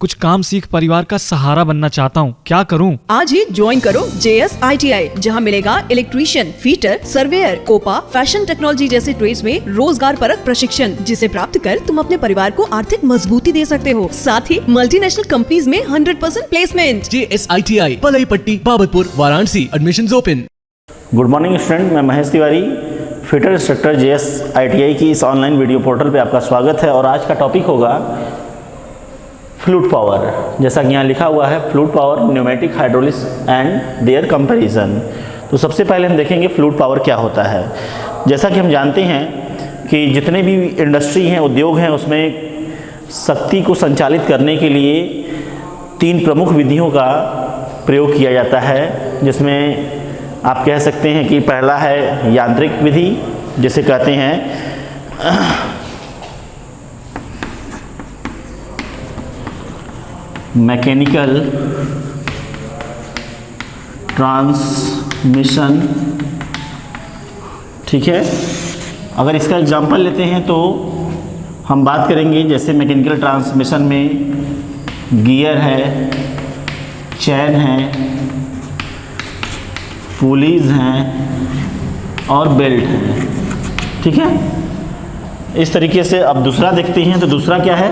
कुछ काम सीख परिवार का सहारा बनना चाहता हूँ, क्या करूँ? आज ही ज्वाइन करो JS ITI, जहाँ मिलेगा electrician, fitter, surveyor, COPA, fashion technology जैसे ट्रेड्स में रोजगार परक प्रशिक्षण, जिसे प्राप्त कर तुम अपने परिवार को आर्थिक मजबूती दे सकते हो। साथ ही मल्टीनेशनल कंपनीज में 100% placement. JS ITI, Palai Patti, Babatpur, Varanasi. Admissions open. Good morning student, मैं Mahesh Tiwari, fitter instructor JS ITI की इस ऑनलाइन वीडियो पोर्टल पे आपका स्वागत है। और आज का टॉपिक होगा फ्लूइड पावर। जैसा कि यहाँ लिखा हुआ है, fluid power, pneumatic, hydraulics and their comparison. तो सबसे पहले हम देखेंगे फ्लूइड पावर क्या होता है। जैसा कि हम जानते हैं कि जितने भी इंडस्ट्री हैं, उद्योग हैं, उसमें शक्ति को संचालित करने के लिए 3 प्रमुख विधियों का प्रयोग किया जाता है, जिसमें आप कह सकते हैं कि पहला है यांत्रिक विधि, जिसे कहते हैं मैकेनिकल ट्रांसमिशन। ठीक है, अगर इसका एग्जांपल लेते हैं तो हम बात करेंगे, जैसे मैकेनिकल ट्रांसमिशन में गियर है, चैन है, पुलीज हैं और बेल्ट है। ठीक है, इस तरीके से। अब दूसरा देखते हैं, तो दूसरा क्या है?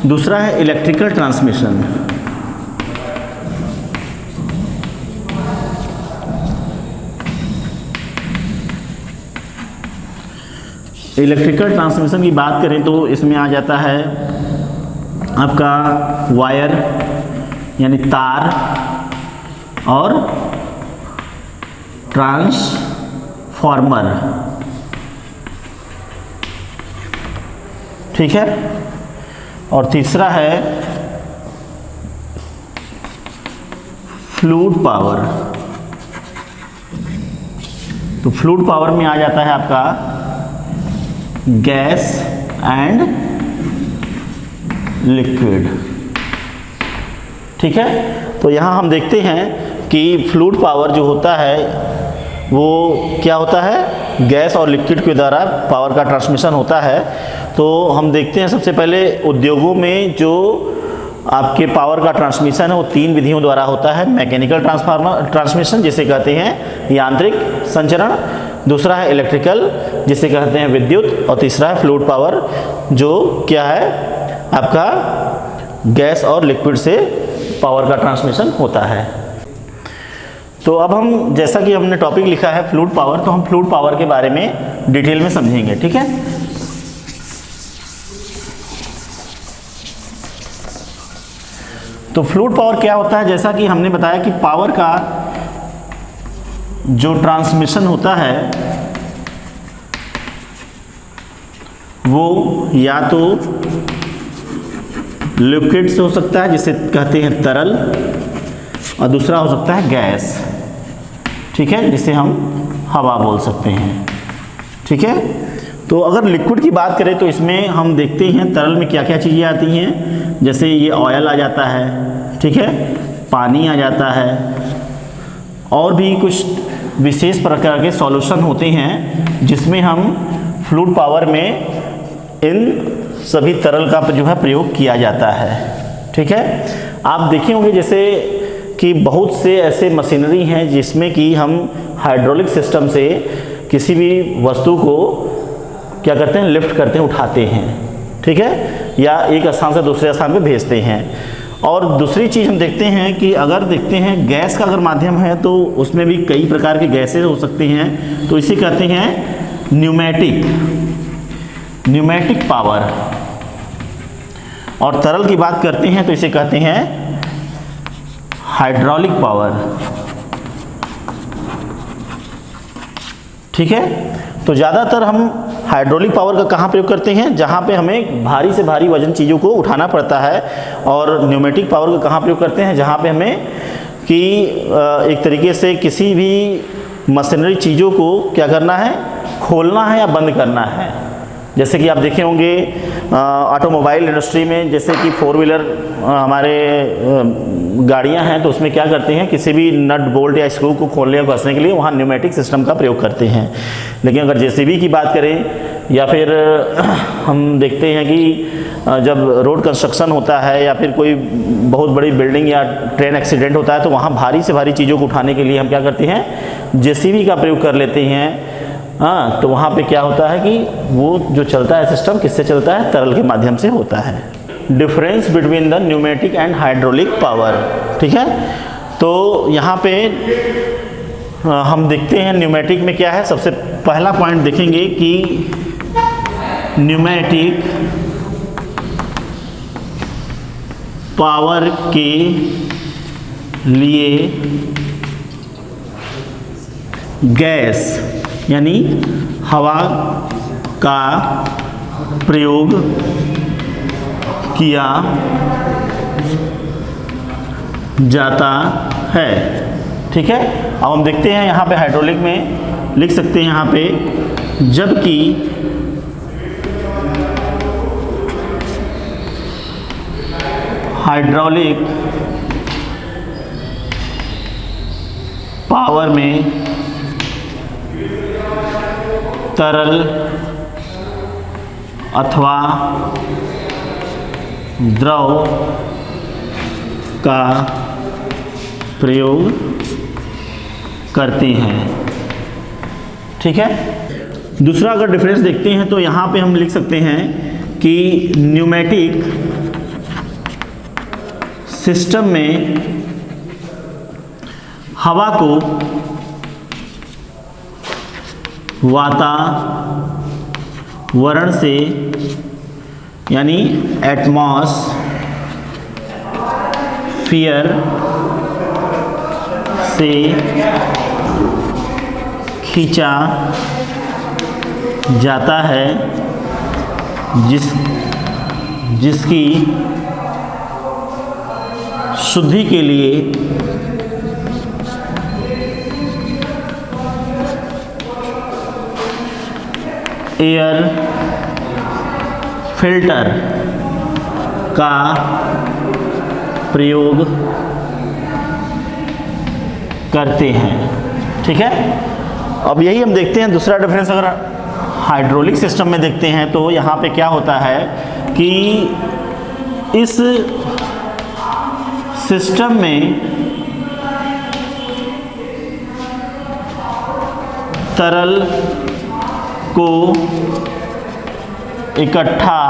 दूसरा है इलेक्ट्रिकल ट्रांसमिशन। इलेक्ट्रिकल ट्रांसमिशन की बात करें तो इसमें आ जाता है आपका वायर यानी तार और ट्रांसफार्मर। ठीक है, और तीसरा है फ्लूइड पावर। तो फ्लूइड पावर में आ जाता है आपका गैस एंड लिक्विड। ठीक है, तो यहाँ हम देखते हैं कि फ्लूइड पावर जो होता है वो क्या होता है? गैस और लिक्विड के द्वारा पावर का ट्रांसमिशन होता है। तो हम देखते हैं सबसे पहले उद्योगों में जो आपके पावर का ट्रांसमिशन है वो 3 विधियों द्वारा होता है। मैकेनिकल ट्रांसमिशन, जिसे कहते हैं यांत्रिक संचरण, दूसरा है इलेक्ट्रिकल, जिसे कहते हैं विद्युत, और तीसरा है फ्लूइड पावर, जो क्या है आपका गैस और लिक्विड से पावर का ट्रांसमिशन होता है। तो अब हम, जैसा कि हमने टॉपिक लिखा है फ्लूइड पावर, तो हम फ्लूइड पावर के बारे में डिटेल में समझेंगे। ठीक है, तो फ्लूइड पावर क्या होता है? जैसा कि हमने बताया कि पावर का जो ट्रांसमिशन होता है वो या तो लिक्विड से हो सकता है, जिसे कहते हैं तरल, और दूसरा हो सकता है गैस। ठीक है, जिसे हम हवा बोल सकते हैं। ठीक है, तो अगर लिक्विड की बात करें तो इसमें हम देखते हैं तरल में क्या क्या चीज़ें आती हैं। जैसे ये ऑयल आ जाता है, ठीक है, पानी आ जाता है, और भी कुछ विशेष प्रकार के सॉल्यूशन होते हैं जिसमें हम फ्लूइड पावर में इन सभी तरल का जो है प्रयोग किया जाता है। ठीक है, आप देखे होंगे जैसे कि बहुत से ऐसे मशीनरी हैं जिसमें कि हम हाइड्रोलिक सिस्टम से किसी भी वस्तु को क्या करते हैं? लिफ्ट करते हैं, उठाते हैं। ठीक है, या एक स्थान से दूसरे स्थान पे भेजते हैं। और दूसरी चीज़ हम देखते हैं कि अगर देखते हैं गैस का अगर माध्यम है तो उसमें भी कई प्रकार के गैसेज हो सकते हैं, तो इसे कहते हैं न्यूमेटिक पावर। और तरल की बात करते हैं तो इसे कहते हैं हाइड्रोलिक पावर। ठीक है, तो ज़्यादातर हम हाइड्रोलिक पावर का कहाँ प्रयोग करते हैं? जहाँ पे हमें भारी से भारी वजन चीज़ों को उठाना पड़ता है। और न्यूमेटिक पावर का कहाँ प्रयोग करते हैं? जहाँ पे हमें कि एक तरीके से किसी भी मशीनरी चीज़ों को क्या करना है? खोलना है या बंद करना है। जैसे कि आप देखे होंगे ऑटोमोबाइल इंडस्ट्री में, जैसे कि 4 व्हीलर हमारे गाड़ियां हैं, तो उसमें क्या करते हैं? किसी भी नट बोल्ट या स्क्रू को खोलने या कसने के लिए वहाँ न्यूमेटिक सिस्टम का प्रयोग करते हैं। लेकिन अगर जेसीबी की बात करें या फिर हम देखते हैं कि जब रोड कंस्ट्रक्शन होता है या फिर कोई बहुत बड़ी बिल्डिंग या ट्रेन एक्सीडेंट होता है तो वहाँ भारी से भारी चीज़ों को उठाने के लिए हम क्या करते हैं, जेसीबी का प्रयोग कर लेते हैं। हाँ, तो वहाँ पे क्या होता है कि वो जो चलता है सिस्टम किससे चलता है, तरल के माध्यम से होता है। Difference between the pneumatic and hydraulic power, ठीक है। तो यहाँ पे हम देखते हैं न्यूमेटिक में क्या है। सबसे पहला पॉइंट देखेंगे कि न्यूमेटिक पावर के लिए गैस यानी हवा का प्रयोग किया जाता है, ठीक है। अब हम देखते हैं यहाँ पे हाइड्रोलिक में लिख सकते हैं यहाँ पे, जबकि हाइड्रोलिक पावर में तरल अथवा द्रव का प्रयोग करते हैं, ठीक है। दूसरा अगर डिफरेंस देखते हैं तो यहाँ पे हम लिख सकते हैं कि न्यूमेटिक सिस्टम में हवा को वातावरण से यानी एटमॉस्फेयर से खींचा जाता है, जिसकी शुद्धि के लिए एयर फिल्टर का प्रयोग करते हैं, ठीक है। अब यही हम देखते हैं दूसरा डिफरेंस। अगर हाइड्रोलिक सिस्टम में देखते हैं तो यहाँ पे क्या होता है कि इस सिस्टम में तरल को इकट्ठा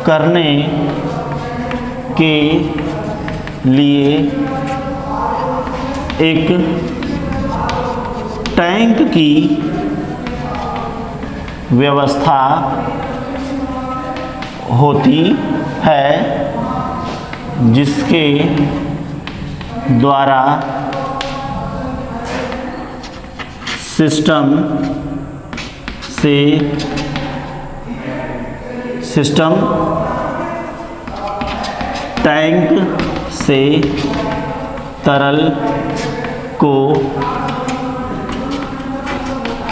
करने के लिए एक टैंक की व्यवस्था होती है, जिसके द्वारा सिस्टम टैंक से तरल को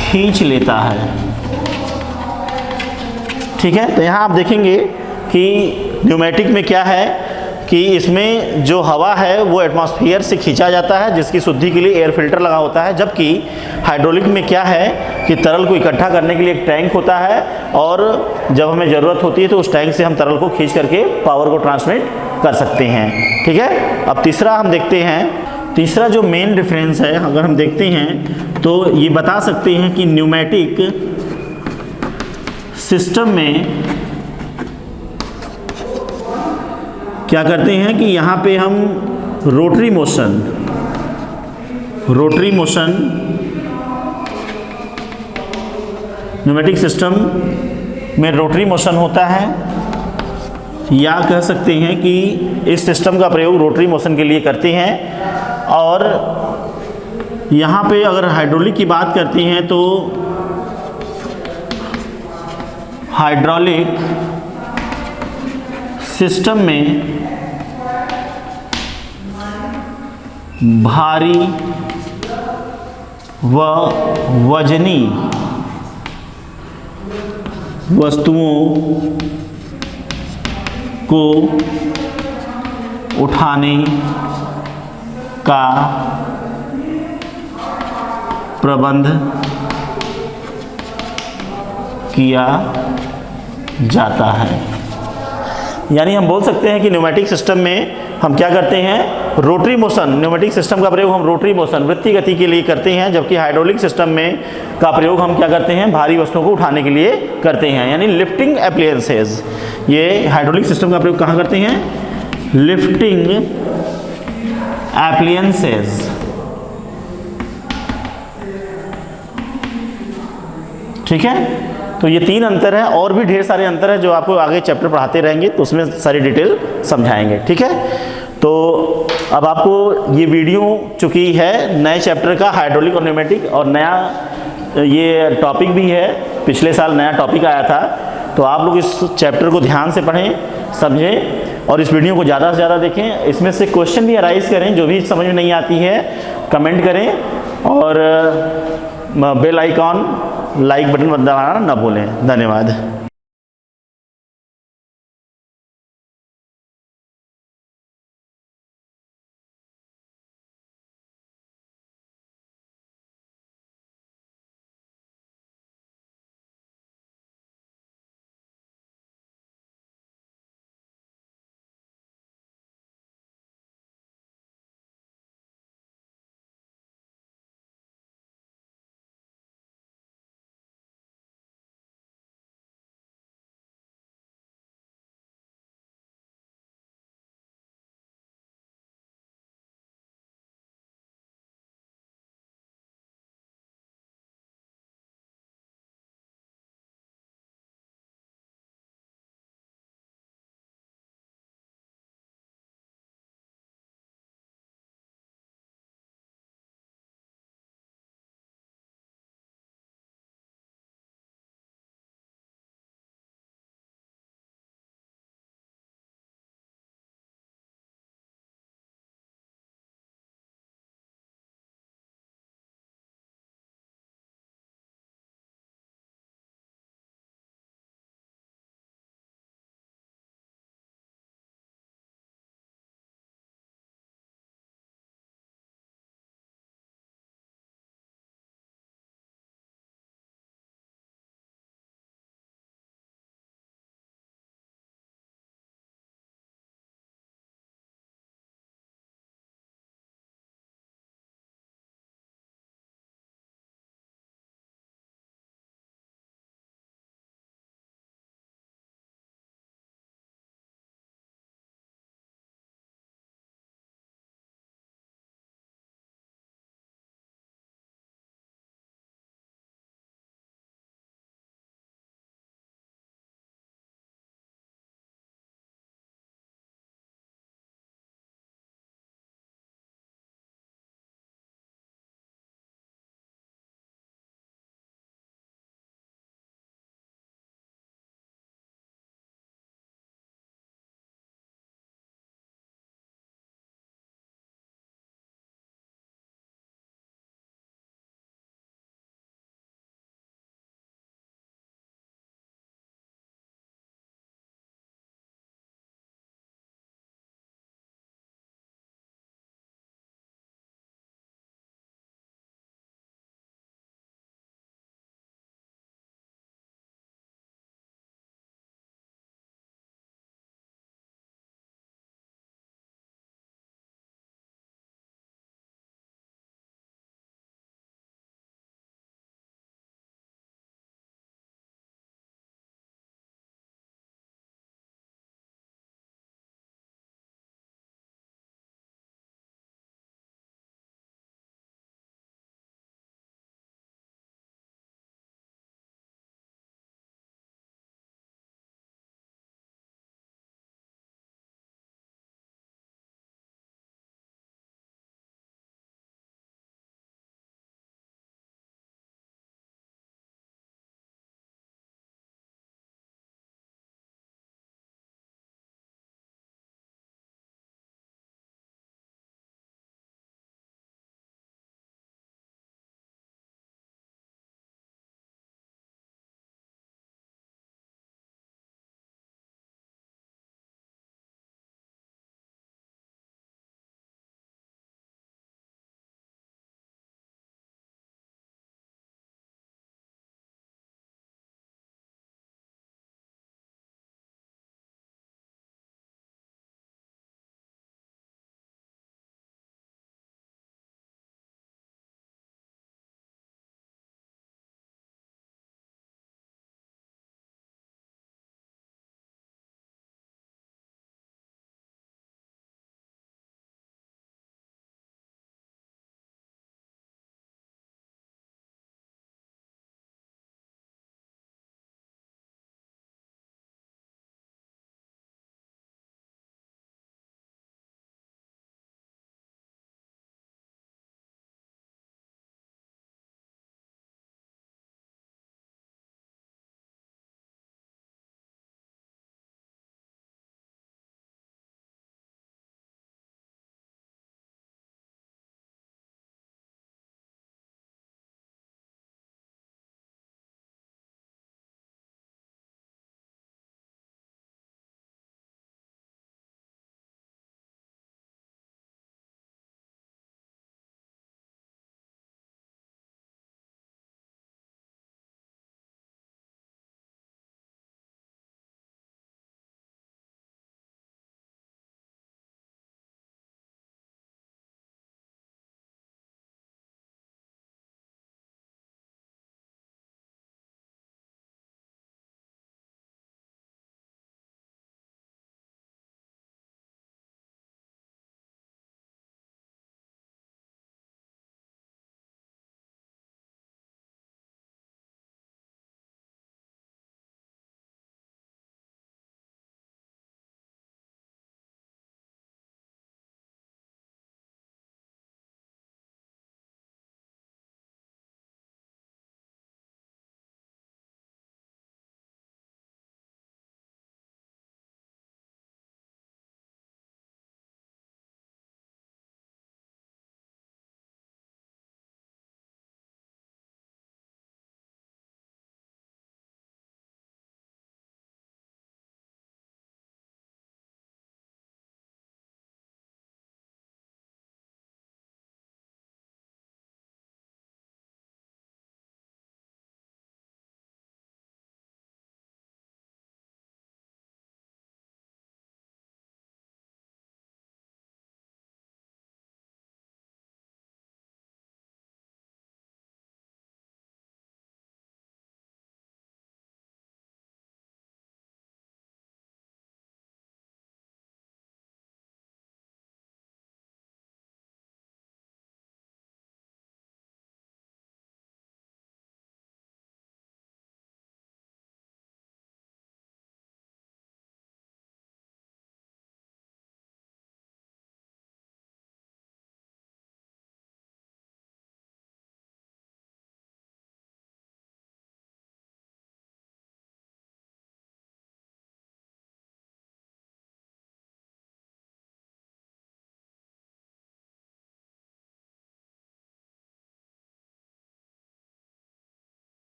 खींच लेता है, ठीक है। तो यहाँ आप देखेंगे कि न्यूमेटिक में क्या है कि इसमें जो हवा है वो एटमॉस्फेयर से खींचा जाता है, जिसकी शुद्धि के लिए एयर फिल्टर लगा होता है। जबकि हाइड्रोलिक में क्या है कि तरल को इकट्ठा करने के लिए एक टैंक होता है और जब हमें ज़रूरत होती है तो उस टैंक से हम तरल को खींच करके पावर को ट्रांसमिट कर सकते हैं, ठीक है। अब तीसरा हम देखते हैं, तीसरा जो मेन डिफरेंस है अगर हम देखते हैं तो ये बता सकते हैं कि न्यूमेटिक सिस्टम में क्या करते हैं कि यहाँ पे हम रोटरी मोशन न्यूमेटिक सिस्टम में रोटरी मोशन होता है, या कह सकते हैं कि इस सिस्टम का प्रयोग रोटरी मोशन के लिए करते हैं। और यहाँ पे अगर हाइड्रोलिक की बात करते हैं तो हाइड्रोलिक सिस्टम में भारी व वजनी वस्तुओं को उठाने का प्रबंध किया जाता है। यानी हम बोल सकते हैं कि न्यूमेटिक सिस्टम में हम क्या करते हैं, रोटरी मोशन, न्यूमेटिक सिस्टम का प्रयोग हम रोटरी मोशन, वृत्तीय गति के लिए करते हैं, जबकि हाइड्रोलिक सिस्टम में का प्रयोग हम क्या करते हैं, भारी वस्तुओं को उठाने के लिए करते हैं, यानी लिफ्टिंग एप्लायंसेज। ये हाइड्रोलिक सिस्टम का प्रयोग कहाँ करते हैं, लिफ्टिंग एप्लायंसेज। ठीक है, तो ये 3 अंतर है, और भी ढेर सारे अंतर है जो आपको आगे चैप्टर पढ़ाते रहेंगे तो उसमें सारी डिटेल समझाएंगे। ठीक है, तो अब आपको ये वीडियो चुकी है नए चैप्टर का, हाइड्रोलिक और न्यूमेटिक, और नया ये टॉपिक भी है, पिछले साल नया टॉपिक आया था। तो आप लोग इस चैप्टर को ध्यान से पढ़ें, समझें, और इस वीडियो को ज़्यादा से ज़्यादा देखें। इसमें से क्वेश्चन भी अराइज करें, जो भी समझ में नहीं आती है कमेंट करें, और बेल आइकॉन लाइक बटन दबाना ना भूलें। धन्यवाद।